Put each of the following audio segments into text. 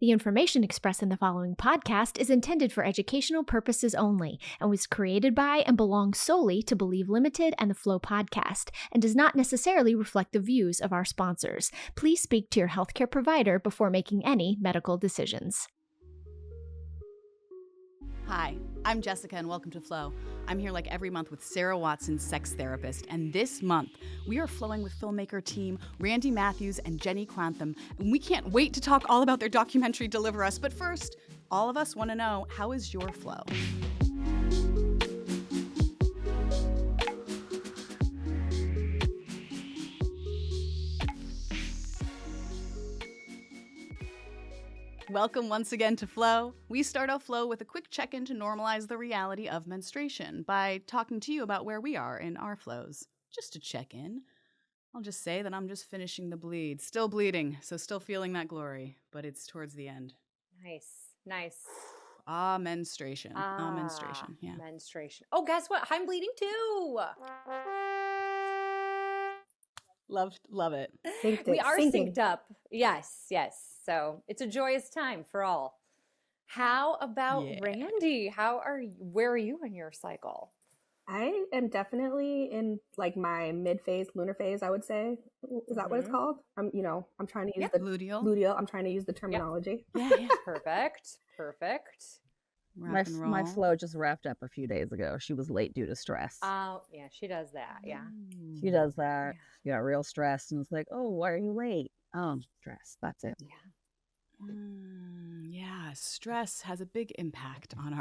The information expressed in the following podcast is intended for educational purposes only and was created by and belongs solely to Believe Limited and the Flow podcast and does not necessarily reflect the views of our sponsors. Please speak to your healthcare provider before making any medical decisions. Hi, I'm Jessica and welcome to Flow. I'm here like every month with Sarah Watson, sex therapist, and this month we are flowing with filmmaker team Randi Matthews and Jenny Kwandham, and we can't wait to talk all about their documentary Deliver Us. But first, all of us want to know, how is your flow? Welcome once again to Flow. We start off Flow with a quick check-in to normalize the reality of menstruation by talking to you about where we are in our flows. Just to check in, I'll just say that I'm just finishing the bleed. Still bleeding, so still feeling that glory, but it's towards the end. Nice. Menstruation. Menstruation, yeah. Menstruation. Oh, guess what? I'm bleeding too. Love it. We are synced up. Yes. So it's a joyous time for all. How about Randi? Where are you in your cycle? I am definitely in like my mid-phase, lunar phase, I would say. Is that what it's called? I'm trying to use the luteal. I'm trying to use the terminology. Yeah. Perfect. My flow just wrapped up a few days ago. She was late due to stress. Oh, yeah, she does that. Yeah. She does that. She got real stressed and it's like, oh, why are you late? Oh, stress. That's it. Yeah, stress has a big impact on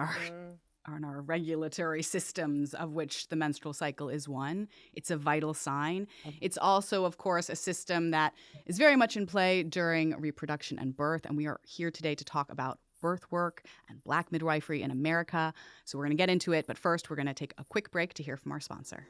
our regulatory systems, of which the menstrual cycle is one. It's a vital sign. It's also, of course, a system that is very much in play during reproduction and birth. And we are here today to talk about birth work and Black midwifery in America. So we're going to get into it. But first, we're going to take a quick break to hear from our sponsor.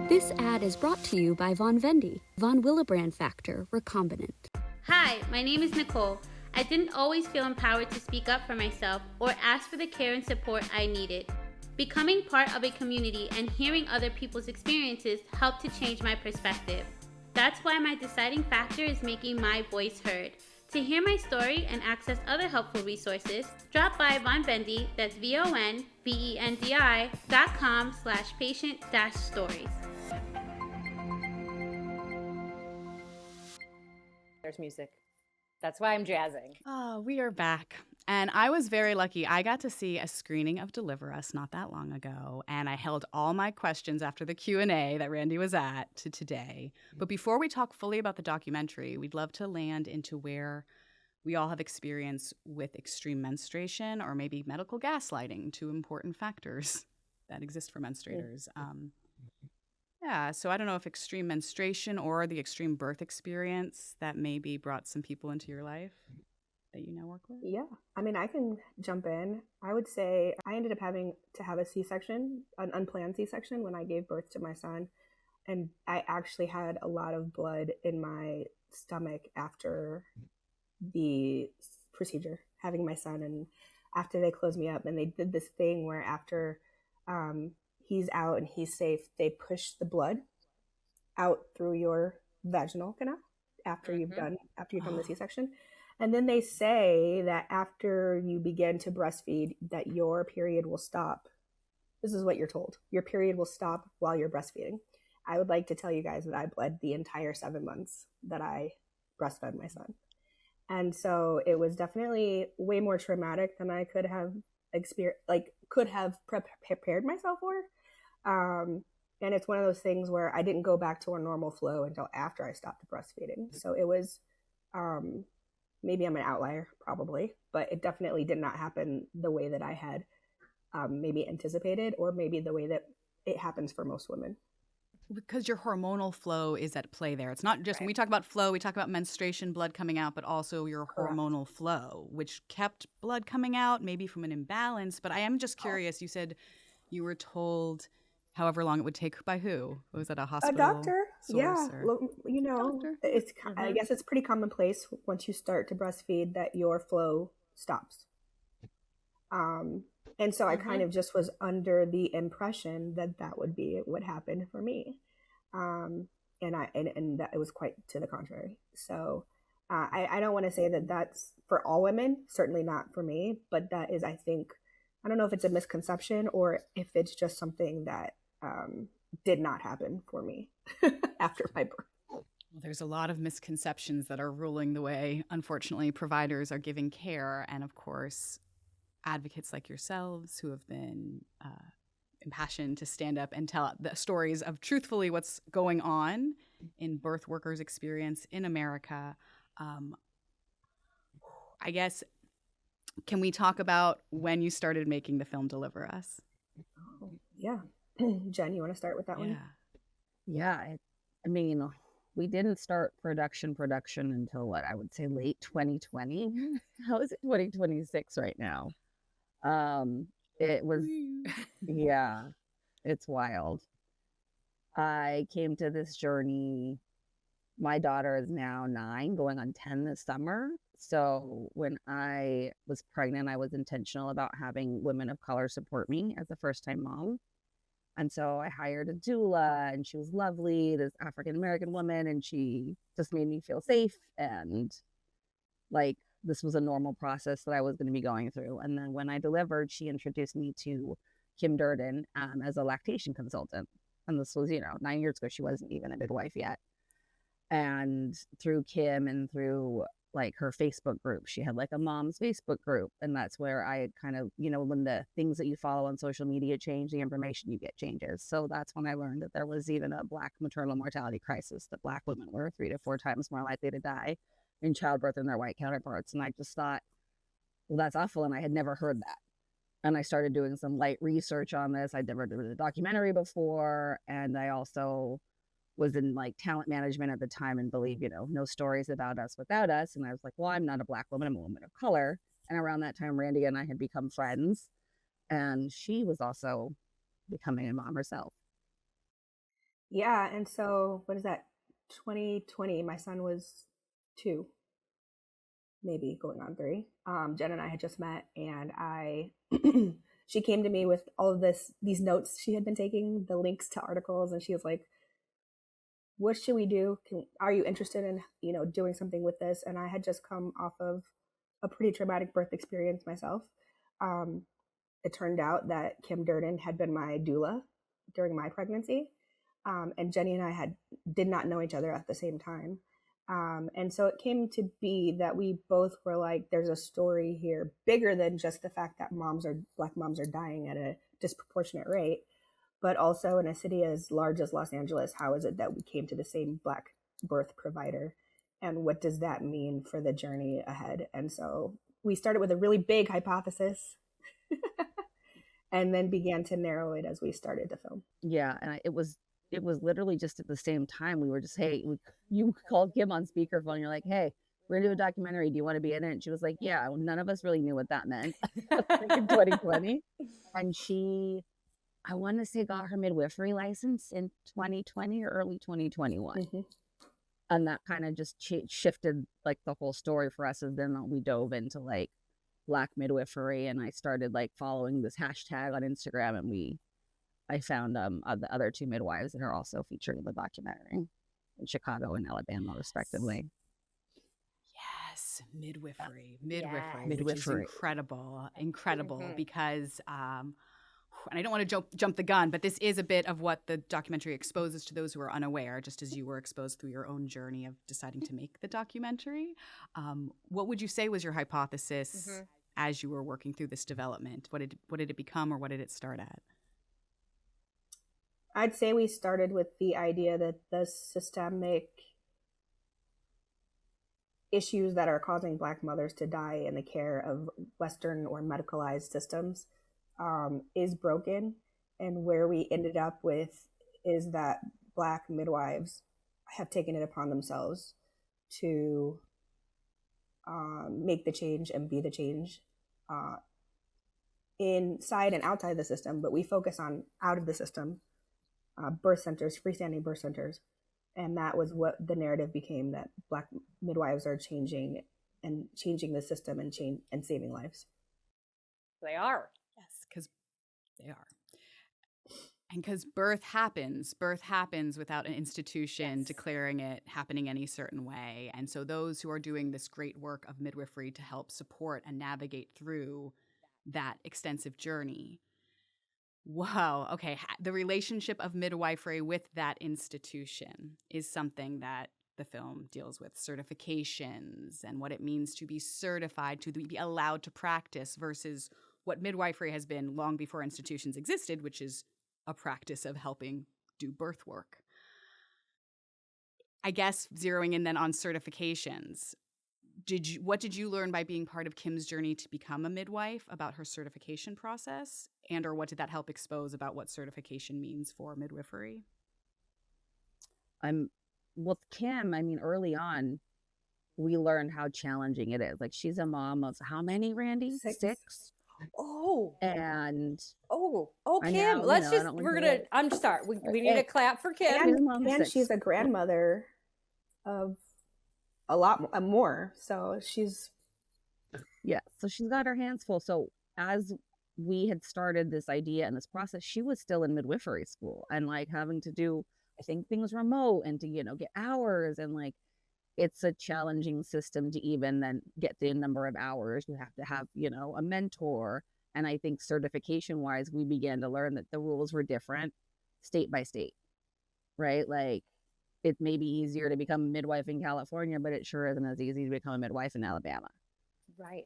This ad is brought to you by Von Vendy, Von Willebrand Factor Recombinant. Hi, my name is Nicole. I didn't always feel empowered to speak up for myself or ask for the care and support I needed. Becoming part of a community and hearing other people's experiences helped to change my perspective. That's why my deciding factor is making my voice heard. To hear my story and access other helpful resources, drop by Von Vendy, that's VONVENDI.com/patient-stories. There's music. That's why I'm jazzing. Oh, we are back. And I was very lucky. I got to see a screening of Deliver Us not that long ago, and I held all my questions after the Q&A that Randi was at to today. But before we talk fully about the documentary, we'd love to land into where we all have experience with extreme menstruation or maybe medical gaslighting, two important factors that exist for menstruators. So I don't know if extreme menstruation or the extreme birth experience that maybe brought some people into your life that you now work with. Yeah, I mean, I can jump in. I would say I ended up having to have a C-section, an unplanned C-section, when I gave birth to my son. And I actually had a lot of blood in my stomach after the procedure, having my son. And after they closed me up, and they did this thing where after he's out and he's safe, they push the blood out through your vaginal canal after you've done the C-section. And then they say that after you begin to breastfeed, that your period will stop. This is what you're told. Your period will stop while you're breastfeeding. I would like to tell you guys that I bled the entire 7 months that I breastfed my son. And so it was definitely way more traumatic than I could have prepared myself for. And it's one of those things where I didn't go back to a normal flow until after I stopped breastfeeding. So it was, maybe I'm an outlier, probably, but it definitely did not happen the way that I had maybe anticipated, or maybe the way that it happens for most women. Because your hormonal flow is at play there. It's not just when we talk about flow, we talk about menstruation, blood coming out, but also your hormonal flow, which kept blood coming out, maybe from an imbalance. But I am just curious, you said you were told however long it would take. By who? Was that a hospital? A doctor. Yeah. Doctor? I guess it's pretty commonplace once you start to breastfeed that your flow stops. And so I kind of just was under the impression that that would be what happened for me. And that it was quite to the contrary. So I don't want to say that that's for all women, certainly not for me, but that is, I think, I don't know if it's a misconception or if it's just something that did not happen for me after my birth. Well, there's a lot of misconceptions that are ruling the way, unfortunately, providers are giving care. And of course, advocates like yourselves who have been impassioned to stand up and tell the stories of truthfully what's going on in birth workers' experience in America. I guess, can we talk about when you started making the film Deliver Us? Oh, yeah. Jen, you want to start with that one? Yeah. I mean, we didn't start production until what I would say late 2020. How is it 2026 right now? It was, yeah, it's wild. I came to this journey. My daughter is now 9, going on 10 this summer. So when I was pregnant, I was intentional about having women of color support me as a first-time mom. And so I hired a doula, and she was lovely, this African-American woman, and she just made me feel safe. And like, this was a normal process that I was going to be going through. And then when I delivered, she introduced me to Kim Durden as a lactation consultant. And this was, 9 years ago. She wasn't even a midwife yet. And through Kim and through like her Facebook group, she had like a mom's Facebook group. And that's where I kind of, when the things that you follow on social media change, the information you get changes. So that's when I learned that there was even a Black maternal mortality crisis, that Black women were 3 to 4 times more likely to die in childbirth than their white counterparts. And I just thought, well, that's awful. And I had never heard that. And I started doing some light research on this. I'd never done a documentary before. And I also was in like talent management at the time and believe, no stories about us without us. And I was like, well, I'm not a Black woman, I'm a woman of color. And around that time, Randi and I had become friends. And she was also becoming a mom herself. Yeah. And so what is that? 2020, my son was 2, maybe going on 3. Jen and I had just met, and she came to me with all of these notes she had been taking, the links to articles, and she was like, what should we do? Are you interested in, doing something with this? And I had just come off of a pretty traumatic birth experience myself. It turned out that Kim Durden had been my doula during my pregnancy. And Jenny and I did not know each other at the same time. And so it came to be that we both were like, there's a story here bigger than just the fact that Black moms are dying at a disproportionate rate, but also in a city as large as Los Angeles, how is it that we came to the same Black birth provider? And what does that mean for the journey ahead? And so we started with a really big hypothesis and then began to narrow it as we started to film. Yeah. And it was literally just at the same time. We were just, hey, you called Kim on speakerphone. You're like, hey, we're going to do a documentary. Do you want to be in it? And she was like, yeah. None of us really knew what that meant in 2020. And she, I want to say, got her midwifery license in 2020 or early 2021. Mm-hmm. And that kind of just shifted like the whole story for us. And then we dove into like Black midwifery, and I started like following this hashtag on Instagram, and I found the other 2 midwives that are also featured in the documentary in Chicago and Alabama, respectively. Yes, midwifery, Yes. which is incredible, mm-hmm. because, and I don't want to jump the gun, but this is a bit of what the documentary exposes to those who are unaware, just as you were exposed through your own journey of deciding to make the documentary. What would you say was your hypothesis mm-hmm. as you were working through this development? What did it become, or what did it start at? I'd say we started with the idea that the systemic issues that are causing Black mothers to die in the care of Western or medicalized systems is broken. And where we ended up with is that Black midwives have taken it upon themselves to make the change and be the change inside and outside the system. But we focus on out of the system. Birth centers, freestanding birth centers. And that was what the narrative became, that Black midwives are changing the system and saving lives. They are. Yes, because they are. And because birth happens without an institution declaring it happening any certain way. And so those who are doing this great work of midwifery to help support and navigate through that extensive journey. Wow. Okay. The relationship of midwifery with that institution is something that the film deals with. Certifications and what it means to be certified, to be allowed to practice versus what midwifery has been long before institutions existed, which is a practice of helping do birth work. I guess zeroing in then on certifications. What did you learn by being part of Kim's journey to become a midwife about her certification process? And or what did that help expose about what certification means for midwifery? With Kim, I mean, early on, we learned how challenging it is. Like, she's a mom of how many, Randy? Six. Oh. And Kim, know, let's just, we're gonna, I'm sorry. We need a clap for Kim. And she's a grandmother of a lot more. So she's. Yeah. So she's got her hands full. So as we had started this idea and this process, she was still in midwifery school and like having to do, I think, things remote and to, get hours, and like, it's a challenging system to even then get the number of hours. You have to have, a mentor. And I think certification wise, we began to learn that the rules were different state by state, right? Like, it may be easier to become a midwife in California, but it sure isn't as easy to become a midwife in Alabama. Right.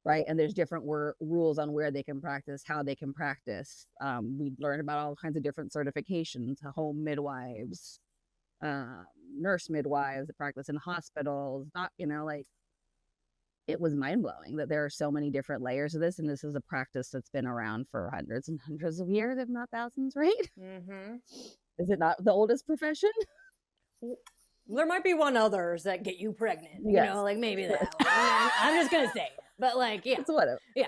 Right. And there's different rules on where they can practice, how they can practice. We learned about all kinds of different certifications, home midwives, nurse midwives that practice in hospitals, it was mind-blowing that there are so many different layers of this. And this is a practice that's been around for hundreds and hundreds of years, if not thousands, right? Mm-hmm. Is it not the oldest profession? There might be one others that get you pregnant, yes. Like maybe that one. I'm just going to say it. But like, yeah. It's whatever. Yeah.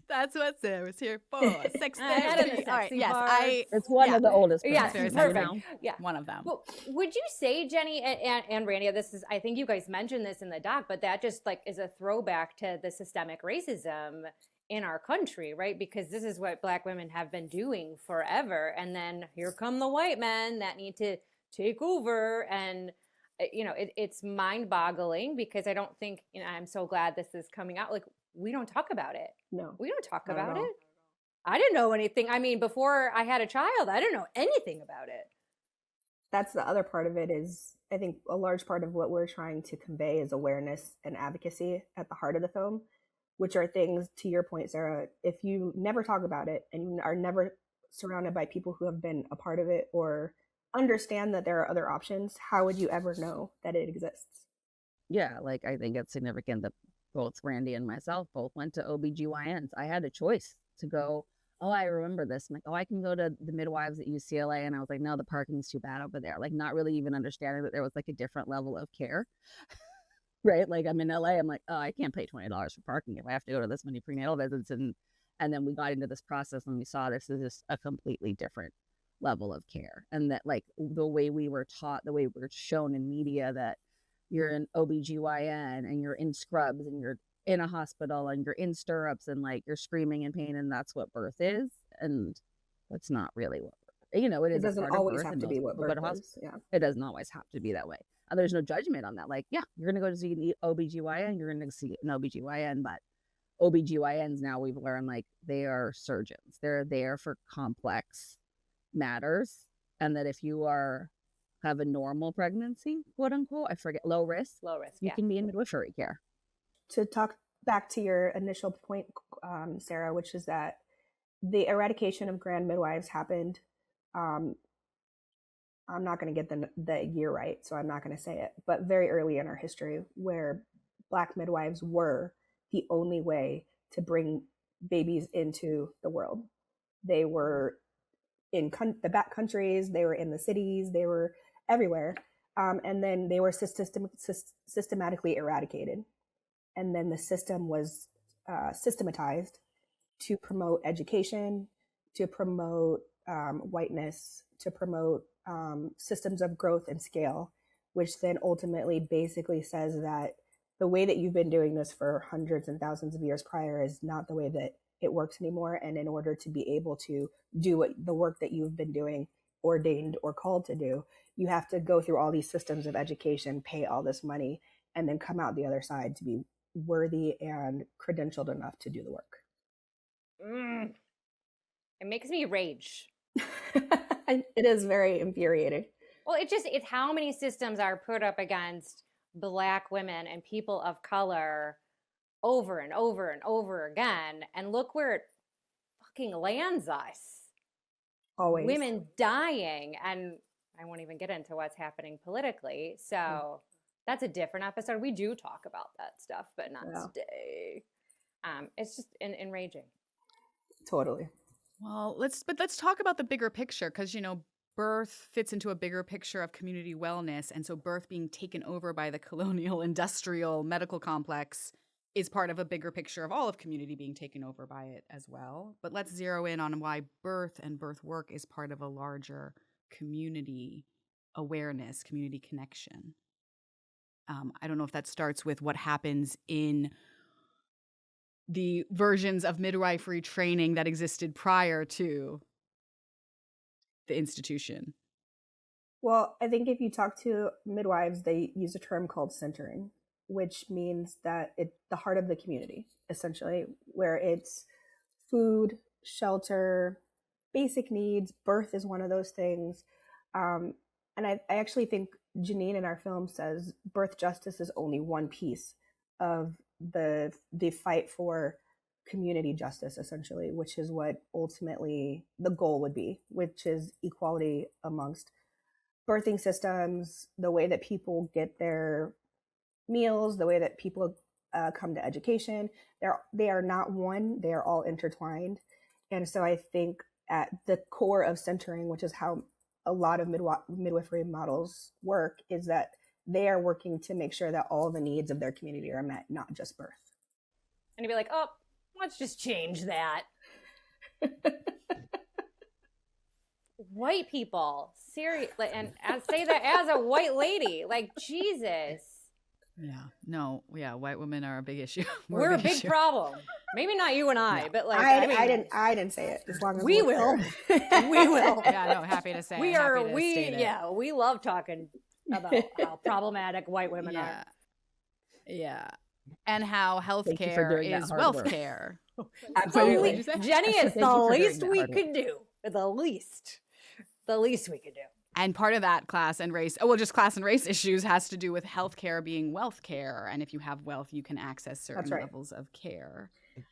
That's what Sarah's here for. Sex therapy. All right. Yes, it's one of the oldest. Yes, perfect. Yeah, one of them. Well, would you say, Jenny and Randy, I think you guys mentioned this in the doc, but that just like is a throwback to the systemic racism in our country, right? Because this is what Black women have been doing forever, and then here come the white men that need to take over, and it's mind-boggling because I don't think I'm so glad this is coming out. Like, we don't talk about it. No, we don't talk about it. I didn't know anything. I mean, before I had a child, I didn't know anything about it. That's the other part of it is, I think a large part of what we're trying to convey is awareness and advocacy at the heart of the film, which are things, to your point, Sarah, if you never talk about it and you are never surrounded by people who have been a part of it or understand that there are other options, how would you ever know that it exists? Yeah, like, I think it's significant that both Randy and myself both went to OBGYNs. I had a choice to go, I remember this. I'm like, I can go to the midwives at UCLA. And I was like, no, the parking's too bad over there. Like, not really even understanding that there was like a different level of care, right? Like, I'm in LA. I'm like, I can't pay $20 for parking if I have to go to this many prenatal visits. And then we got into this process and we saw this is just a completely different level of care. And that, like, the way we were taught, the way we were shown in media, that you're an OBGYN and you're in scrubs and you're in a hospital and you're in stirrups and like you're screaming in pain and that's what birth is. And that's not really what, it doesn't always have to be what birth is. Yeah. It doesn't always have to be that way. And there's no judgment on that. Like, yeah, you're going to go to see an OBGYN, you're going to see an OBGYN, but OBGYNs now we've learned, like, they are surgeons. They're there for complex matters. And that if you have a normal pregnancy, quote unquote, I forget, low risk, you can be in midwifery care. To talk back to your initial point, Sarah, which is that the eradication of grand midwives happened. I'm not going to get the year right, so I'm not going to say it, but very early in our history, where Black midwives were the only way to bring babies into the world. They were in the back countries, they were in the cities, they were everywhere. And then they were systematically eradicated. And then the system was systematized to promote education, to promote whiteness, to promote systems of growth and scale, which then ultimately basically says that the way that you've been doing this for hundreds and thousands of years prior is not the way that it works anymore. And in order to be able to do the work that you've been doing, ordained or called to do, you have to go through all these systems of education, pay all this money, and then come out the other side to be worthy and credentialed enough to do the work. It makes me rage. It is very infuriating. Well, it's how many systems are put up against Black women and people of color over and over and over again. And look where it fucking lands us. Always. Women dying. And I won't even get into what's happening politically. So that's a different episode. We do talk about that stuff, but not today. It's just enraging. Totally. Well, let's talk about the bigger picture, because, you know, birth fits into a bigger picture of community wellness. And so birth being taken over by the colonial industrial medical complex is part of a bigger picture of all of community being taken over by it as well. But let's zero in on why birth and birth work is part of a larger community awareness, community connection. I don't know if that starts with what happens in the versions of midwifery training that existed prior to the institution. Well, I think if you talk to midwives, they use a term called centering, which means that it's the heart of the community, essentially, where it's food, shelter, basic needs. Birth is one of those things. And I actually think Janine in our film says birth justice is only one piece of the fight for community justice, essentially, which is what ultimately the goal would be, which is equality amongst birthing systems, the way that people get their meals, the way that people come to education. They are not one, they are all intertwined. And so I think at the core of centering, which is how a lot of midwifery models work, is that they are working to make sure that all the needs of their community are met, not just birth. And you'd be like, oh, let's just change that. White people, seriously, and I say that as a white lady, like, Jesus. White women are a big issue. We're a big problem. Maybe not you and I, but like I didn't say it. As long as we will, we will. Yeah, no, happy to say. We love talking about how problemac white women are. Yeah, and how healthcare is wealth care. Absolutely, Jenny. It's the least we could do. The least we could do. And part of that class and race issues has to do with healthcare being wealth care. And if you have wealth, you can access certain levels of care.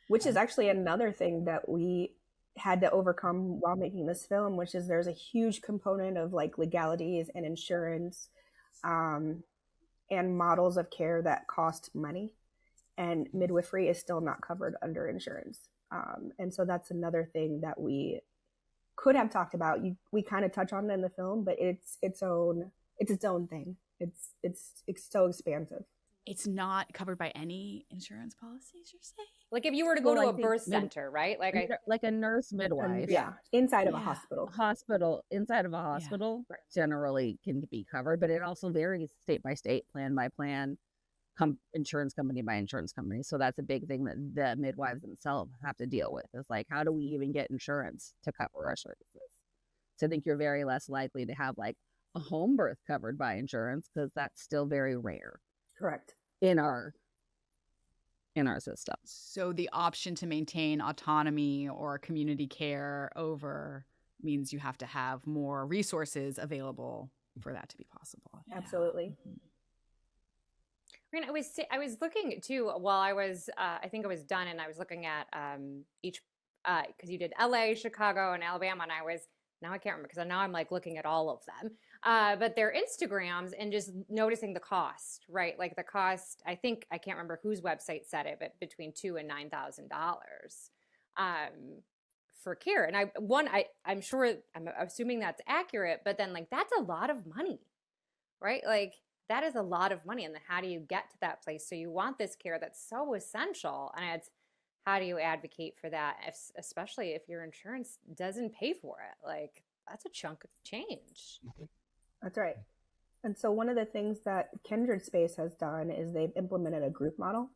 Which is actually another thing that we had to overcome while making this film, which is there's a huge component of like legalities and insurance and models of care that cost money. And midwifery is still not covered under insurance. And so that's another thing that we could have talked about. We kind of touch on it in the film, but it's its own thing. It's so expansive. It's not covered by any insurance policies, you're saying? Like if you were to go to a birth center, right? Like a nurse midwife. Inside of a hospital. Inside of a hospital generally can be covered, but it also varies state by state, plan by plan, insurance company by insurance company. So that's a big thing that the midwives themselves have to deal with. Is like, how do we even get insurance to cover our services? So I think you're very less likely to have like a home birth covered by insurance, because that's still very rare. Correct. In our system. So the option to maintain autonomy or community care over means you have to have more resources available for that to be possible. Absolutely. I was looking too while I was I think I was done, and I was looking at each because you did LA, Chicago, and Alabama, and I can't remember because now I'm like looking at all of them. But their Instagrams and just noticing the cost, right? Like the cost, I can't remember whose website said it, but between $2,000 and $9,000 for care. And I'm assuming that's accurate, but then like that's a lot of money, right? Like that is a lot of money. And then how do you get to that place? So you want this care that's so essential, and it's how do you advocate for that, especially if your insurance doesn't pay for it? Like that's a chunk of change. That's right. And so one of the things that Kindred Space has done is they've implemented a group model.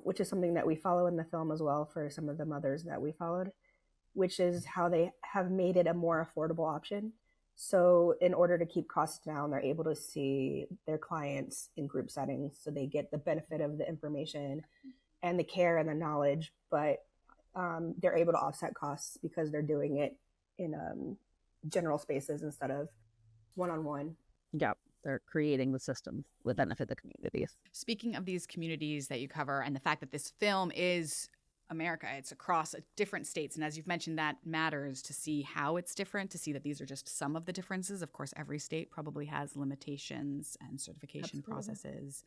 which is something that we follow in the film as well for some of the mothers that we followed, which is how they have made it a more affordable option. So in order to keep costs down, they're able to see their clients in group settings, so they get the benefit of the information and the care and the knowledge, but they're able to offset costs because they're doing it in general spaces instead of one-on-one. Yeah, they're creating the systems that benefit the communities. Speaking of these communities that you cover and the fact that this film is America, it's across different states. And as you've mentioned, that matters to see how it's different, to see that these are just some of the differences. Of course, every state probably has limitations and certification processes.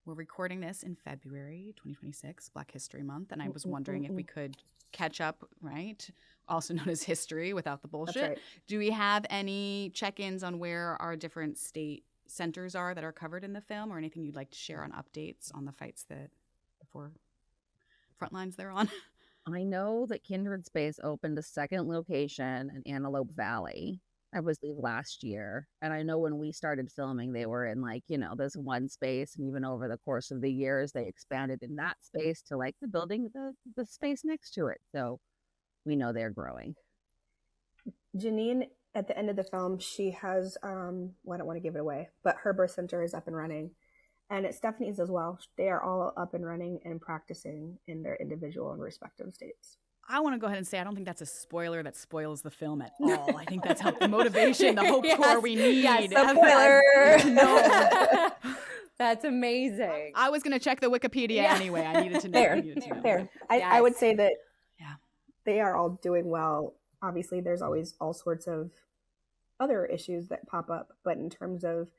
We're recording this in February 2026, Black History Month. And I was wondering if we could catch up, right? Also known as history without the bullshit. That's right. Do we have any check-ins on where our different state centers are that are covered in the film, or anything you'd like to share on updates on the fights that before front lines they're on? I know that Kindred Space opened a second location in Antelope Valley, I believe, last year. And I know when we started filming, they were in like, this one space. And even over the course of the years, they expanded in that space to like the building, the space next to it. So we know they're growing. Janine, at the end of the film, she has, well, I don't want to give it away, but her birth center is up and running. And at Stephanie's as well. They are all up and running and practicing in their individual and respective states. I want to go ahead and say I don't think that's a spoiler that spoils the film at all. I think that's the motivation, the hope core we need. Yes, spoiler. No. That's amazing. I was going to check the Wikipedia anyway. I needed to know. Fair. I would say that they are all doing well. Obviously, there's always all sorts of other issues that pop up. But in terms of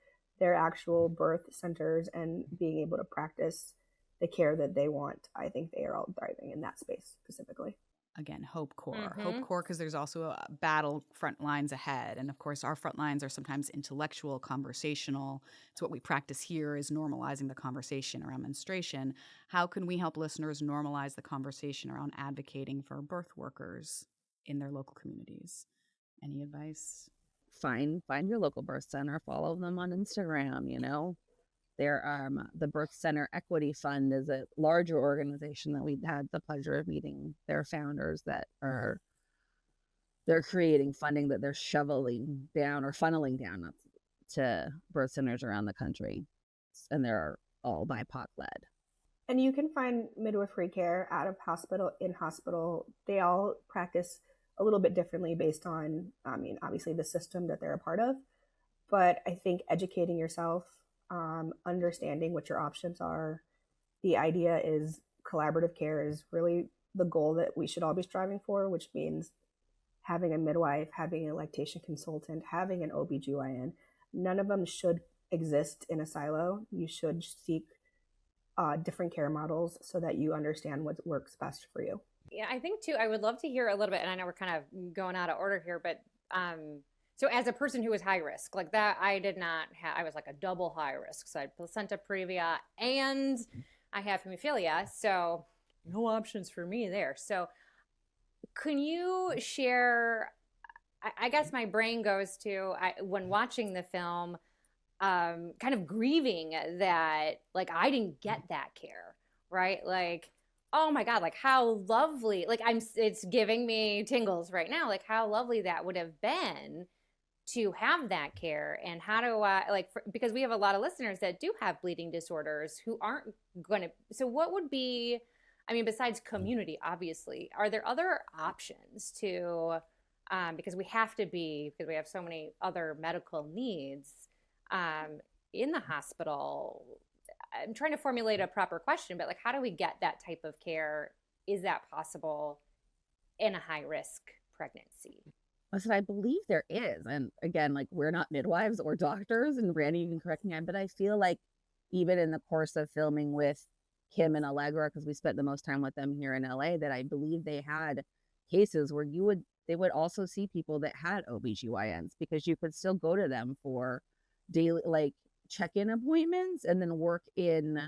their actual birth centers and being able to practice the care that they want, I think they are all thriving in that space specifically. Again, hope core. Hope core, because there's also a battle front lines ahead. And of course, our front lines are sometimes intellectual, conversational. It's what we practice here is normalizing the conversation around menstruation. How can we help listeners normalize the conversation around advocating for birth workers in their local communities? Any advice? Find your local birth center, follow them on Instagram, There, the Birth Center Equity Fund is a larger organization that we had the pleasure of meeting their founders they're creating funding that they're shoveling down or funneling down to birth centers around the country. And they're all BIPOC led. And you can find midwifery care out of hospital, in hospital. They all practice a little bit differently based on, obviously the system that they're a part of. But I think educating yourself, understanding what your options are. The idea is collaborative care is really the goal that we should all be striving for, which means having a midwife, having a lactation consultant, having an OBGYN. None of them should exist in a silo. You should seek different care models so that you understand what works best for you. Yeah, I think too, I would love to hear a little bit, and I know we're kind of going out of order here, but so as a person who was high risk, like that, I did not have, I was like a double high risk. So I had placenta previa and I have hemophilia. So no options for me there. So can you share, I guess my brain goes to, when watching the film, kind of grieving that, like, I didn't get that care, right? Like, oh my God, like how lovely, like it's giving me tingles right now. Like how lovely that would have been to have that care. And how do I, because we have a lot of listeners that do have bleeding disorders who aren't going to, so what would be, besides community, obviously, are there other options to, because we have so many other medical needs in the hospital. I'm trying to formulate a proper question, but how do we get that type of care? Is that possible in a high risk pregnancy? Listen, I believe there is. And again, we're not midwives or doctors, and Randi, you can correct me, but I feel like even in the course of filming with Kim and Allegra, because we spent the most time with them here in LA, that I believe they had cases where they would also see people that had OBGYNs, because you could still go to them for daily, check-in appointments and then work in,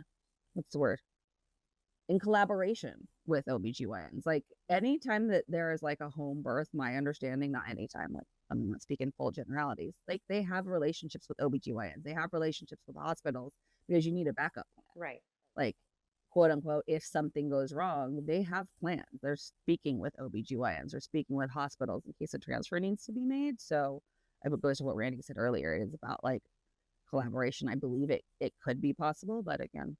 in collaboration with OBGYNs. Anytime that there is a home birth, my understanding, not anytime, I'm not speaking full generalities, they have relationships with OBGYNs. They have relationships with hospitals because you need a backup plan. Right. quote unquote, if something goes wrong, they have plans. They're speaking with OBGYNs, they're speaking with hospitals in case a transfer needs to be made. So it goes to what Randy said earlier. It's about like collaboration. I believe it could be possible, but again,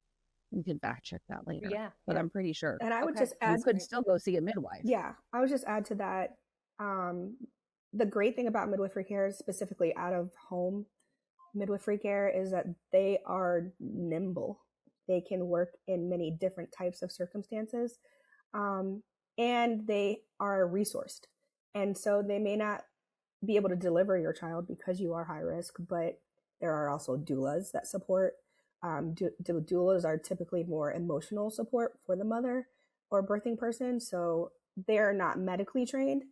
you can fact check that later. Yeah. But I'm pretty sure. And I would Okay. just add, You could still go see a midwife. yeah, I would just add to that. The great thing about midwifery care, specifically out of home midwifery care, is that they are nimble. They can work in many different types of circumstances, and they are resourced. And so they may not be able to deliver your child because you are high risk, but there are also doulas that support. Doulas are typically more emotional support for the mother or birthing person. So they're not medically trained,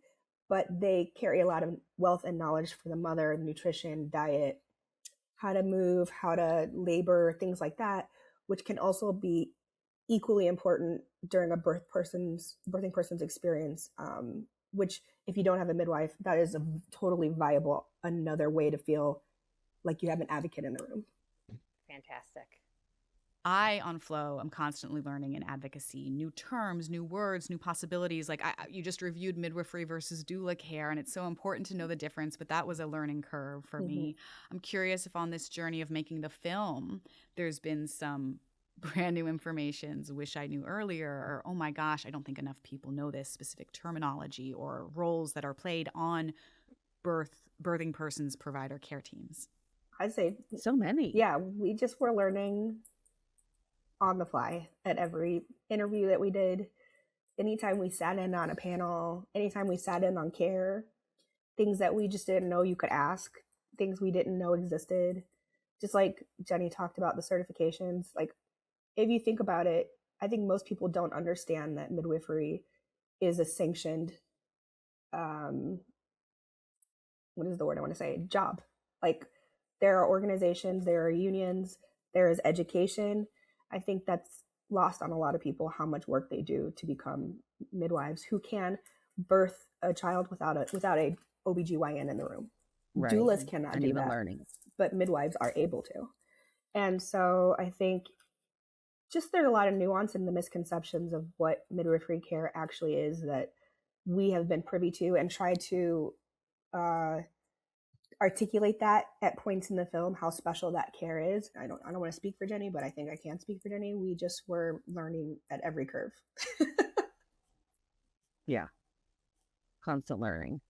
but they carry a lot of wealth and knowledge for the mother, nutrition, diet, how to move, how to labor, things like that, which can also be equally important during a birthing person's experience, which if you don't have a midwife, that is a totally viable, another way to feel like you have an advocate in the room. Fantastic. I, on Flow, am constantly learning in advocacy, new terms, new words, new possibilities. Like you just reviewed midwifery versus doula care, and it's so important to know the difference, but that was a learning curve for me. I'm curious if on this journey of making the film, there's been some brand new informations, wish I knew earlier, or oh my gosh, I don't think enough people know this specific terminology or roles that are played on birthing persons' provider care teams. I'd say so many. Yeah, we just were learning on the fly at every interview that we did. Anytime we sat in on a panel, anytime we sat in on care, things that we just didn't know you could ask, things we didn't know existed. Just like Jenny talked about the certifications, like if you think about it, I think most people don't understand that midwifery is a sanctioned, what is the word I want to say? Job. Like there are organizations, there are unions, there is education. I think that's lost on a lot of people, how much work they do to become midwives who can birth a child without a OBGYN in the room. Right. Doulas cannot and do even that, learning. but midwives are able to. And so I think just there's a lot of nuance in the misconceptions of what midwifery care actually is that we have been privy to and try to articulate that at points in the film, how special that care is. I don't want to speak for Jenny, but I think I can speak for Jenny. We just were learning at every curve. Yeah. Constant learning.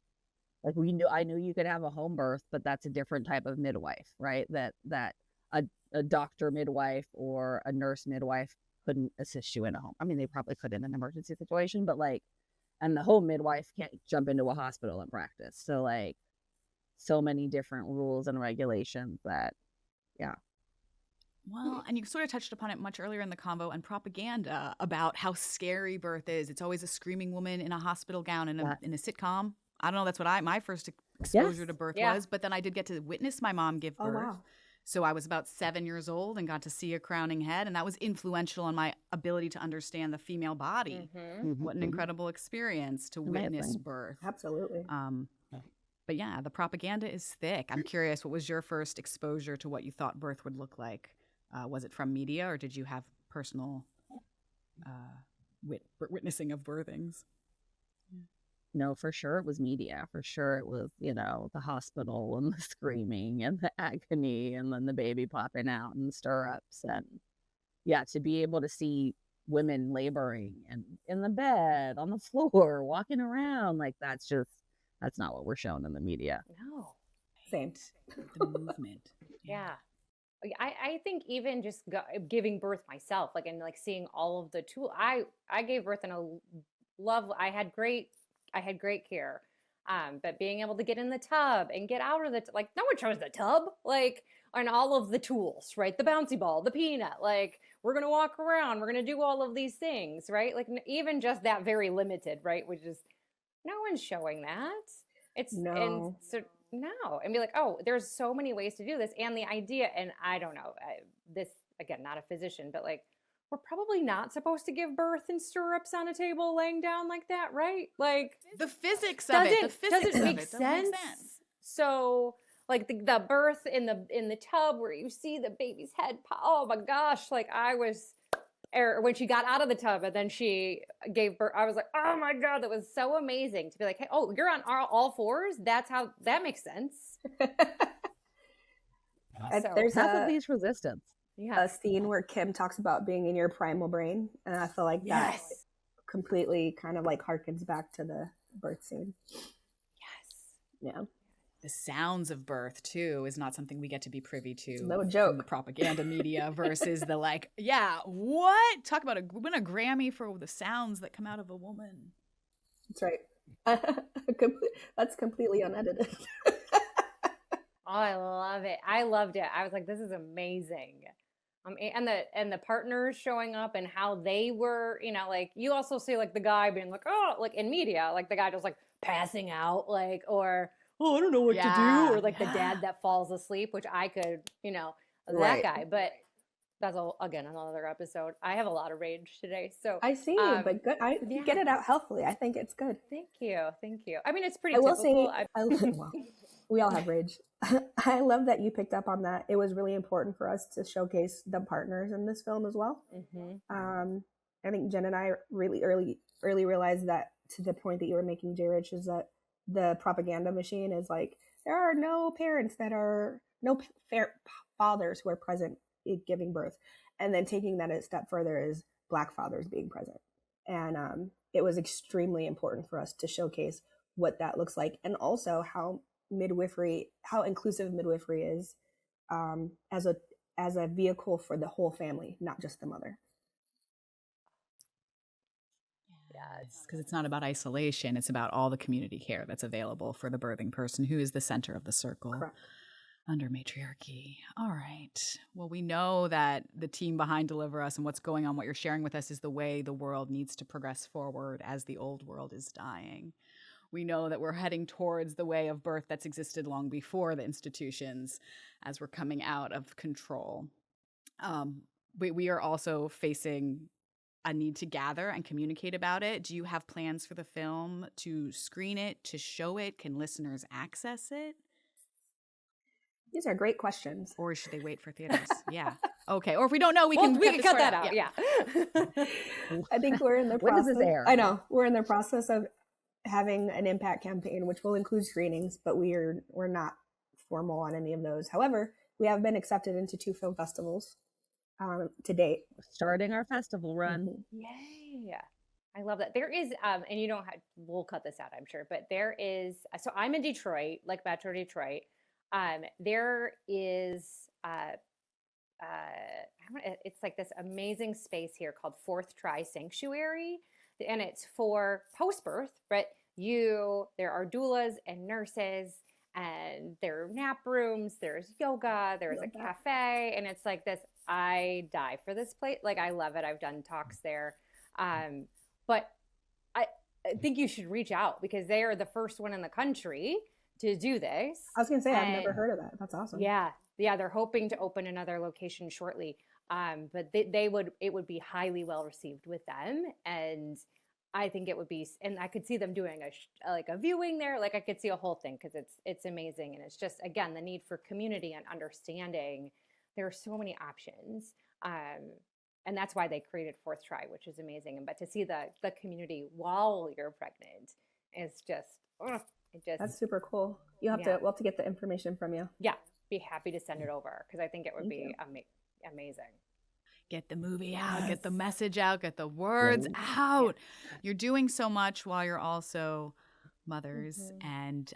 Like I knew you could have a home birth, but that's a different type of midwife, right? That a doctor midwife or a nurse midwife couldn't assist you in a home. I mean, they probably could in an emergency situation, but and the home midwife can't jump into a hospital and practice. So so many different rules and regulations that, yeah. Well, and you sort of touched upon it much earlier in the convo and propaganda about how scary birth is. It's always a screaming woman in a hospital gown in a sitcom. I don't know. That's what my first exposure to birth was. But then I did get to witness my mom give birth. Oh, wow. So I was about 7 years old and got to see a crowning head. And that was influential on my ability to understand the female body. What an incredible experience to witness birth. Absolutely. But yeah, the propaganda is thick. I'm curious, what was your first exposure to what you thought birth would look like? Was it from media, or did you have personal witnessing of birthings? No, for sure it was media. For sure it was, the hospital and the screaming and the agony and then the baby popping out and stirrups. And yeah, to be able to see women laboring and in the bed, on the floor, walking around, that's not what we're shown in the media. No. Same. The movement. Yeah. I think even just giving birth myself, and seeing all of the tools, I gave birth in I had great care. But being able to get in the tub and get out of the, no one chose the tub, and all of the tools, right? The bouncy ball, the peanut, we're going to walk around, we're going to do all of these things, right? Even just that very limited, right? Which is, no one's showing that. It's no. And so no, and be oh, there's so many ways to do this. And the idea, and I don't know, this, again, not a physician, but we're probably not supposed to give birth in stirrups on a table laying down like that, right? The physics of it. Doesn't make sense. So the birth in the tub where you see the baby's head pop, oh my gosh, I was or when she got out of the tub and then she gave birth. I was like, oh my God, that was so amazing to be like, hey, oh, you're on all fours. That's how that makes sense. There's Half of these resistance. a scene where Kim talks about being in your primal brain, and I feel like that completely kind of like harkens back to the birth scene. Yeah. The sounds of birth too is not something we get to be privy to. No joke. From the propaganda media versus the like, yeah, what? Talk about win a Grammy for the sounds that come out of a woman. That's right. That's completely unedited. Oh, I love it. I loved it. I was like, this is amazing. And the partners showing up and how they were, you know, like you also see like the guy being like, oh, like in media, like the guy just like passing out, like, or oh, I don't know what to do, or like the dad that falls asleep, which I could, you know, that guy. But that's again another episode. I have a lot of rage today, so I see, but good. Get it out healthfully. I think it's good. Thank you. I mean, it's pretty. I will typical. say, well, we all have rage. I love that you picked up on that. It was really important for us to showcase the partners in this film as well. Mm-hmm. I think Jen and I really early realized that, to the point that you were making, J. Rich, is that the propaganda machine is like, there are no parents that are, no fathers who are present in giving birth. And then taking that a step further is Black fathers being present. And it was extremely important for us to showcase what that looks like, and also how inclusive midwifery is as a vehicle for the whole family, not just the mother. Yes, because it's not about isolation. It's about all the community care that's available for the birthing person, who is the center of the circle. Correct. Under matriarchy. All right. Well, we know that the team behind Deliver Us and what's going on, what you're sharing with us, is the way the world needs to progress forward as the old world is dying. We know that we're heading towards the way of birth that's existed long before the institutions, as we're coming out of control. We are also facing a need to gather and communicate about it. Do you have plans for the film to screen it, to show it? Can listeners access it? These are great questions. Or should they wait for theaters? Yeah. Okay. Or if we don't know, we can cut that out. Yeah. I think we're in the process. When does this air? I know. We're in the process of having an impact campaign, which will include screenings, but we're not formal on any of those. However, we have been accepted into 2 film festivals to date. Starting our festival run. Yay. I love that. There is, and you don't have, we'll cut this out, I'm sure, but there is, so I'm in Detroit, like Metro Detroit. There is, it's like this amazing space here called Fourth Try Sanctuary. And it's for post-birth, but there are doulas and nurses, and there are nap rooms, there's yoga, there's a cafe, and it's like this, I die for this place. Like, I love it. I've done talks there. But I think you should reach out, because they are the first one in the country to do this. I was going to say, I've never heard of that. That's awesome. Yeah. They're hoping to open another location shortly. But it would be highly well received with them. And I think it would be, and I could see them doing a viewing there. Like, I could see a whole thing, because it's amazing. And it's just, again, the need for community and understanding. There are so many options. And that's why they created Fourth Try, which is amazing. But to see the community while you're pregnant is just, that's super cool. We'll have to get the information from you. Yeah. Be happy to send it over, because I think it would be amazing. Get the movie out, get the message out, get the words out. You're doing so much while you're also mothers, and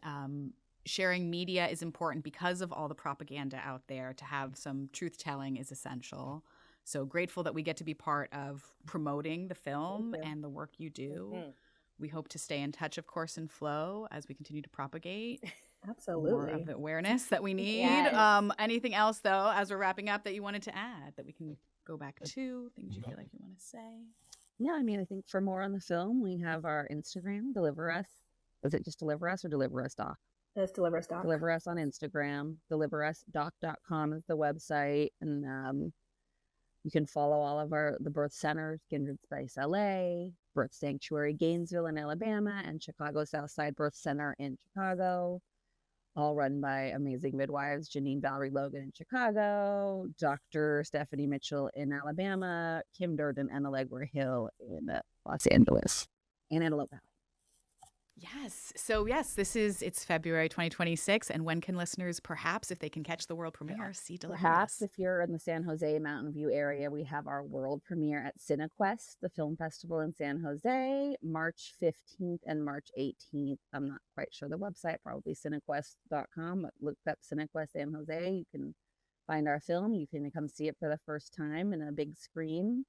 sharing media is important because of all the propaganda out there. To have some truth telling is essential. So grateful that we get to be part of promoting the film and the work you do. We hope to stay in touch, of course, and flow as we continue to propagate. Absolutely. More of the awareness that we need. Yes. Anything else, though, as we're wrapping up, that you wanted to add, that we can go back to, things you feel like you want to say? Yeah, I mean, I think for more on the film, we have our Instagram, Deliver Us. Is it just Deliver Us or Deliver Us Doc? It's Deliver Us Doc. Deliver Us on Instagram. DeliverUsDoc.com is the website. And you can follow all of the birth centers: Kindred Spice LA, Birth Sanctuary Gainesville in Alabama, and Chicago Southside Birth Center in Chicago. all run by amazing midwives, Janine Valerie Logan in Chicago, Dr. Stephanie Mitchell in Alabama, Kim Durden and Allegra Hill in Los Angeles and Antelope Valley. Yes. So yes, it's February 2026. And when can listeners, perhaps if they can catch the world premiere, see Deliver Perhaps Us? if you're in the San Jose Mountain View area, we have our world premiere at CineQuest, the film festival in San Jose, March 15th and March 18th. I'm not quite sure the website, probably cinequest.com, but look up CineQuest San Jose. You can find our film. You can come see it for the first time in a big screen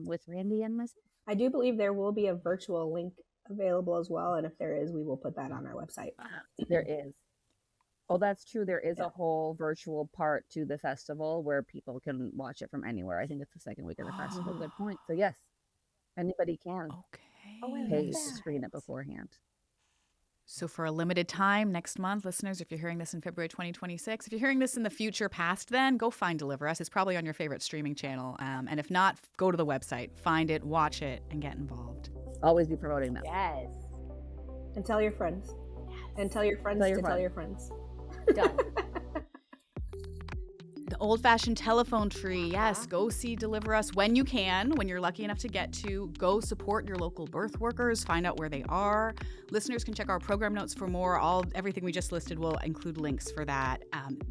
with Randi and myself. I do believe there will be a virtual link available as well, and if there is, we will put that on our website. There is. Oh, that's true. There is a whole virtual part to the festival where people can watch it from anywhere. I think it's the second week of the festival. Good point. So yes, anybody can pay to screen it beforehand. So for a limited time next month, listeners, if you're hearing this in February 2026, if you're hearing this in the future past then, go find Deliver Us. It's probably on your favorite streaming channel. And if not, go to the website, find it, watch it, and get involved. Always be promoting them. Yes. And tell your friends. Yes. And tell your friends tell your friends. Done. The old-fashioned telephone tree. Yes, go see Deliver Us when you can, when you're lucky enough to get to. Go support your local birth workers. Find out where they are. Listeners can check our program notes for more. Everything we just listed will include links for that.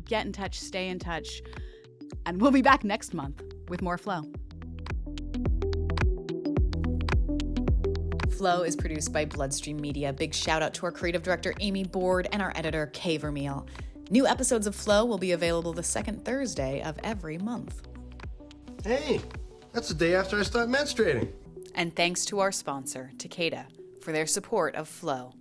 Get in touch, stay in touch, and we'll be back next month with more Flow. Flow is produced by Bloodstream Media. Big shout out to our creative director, Amy Board, and our editor, Kay Vermeil. New episodes of Flow will be available the second Thursday of every month. Hey, that's the day after I start menstruating. And thanks to our sponsor, Takeda, for their support of Flow.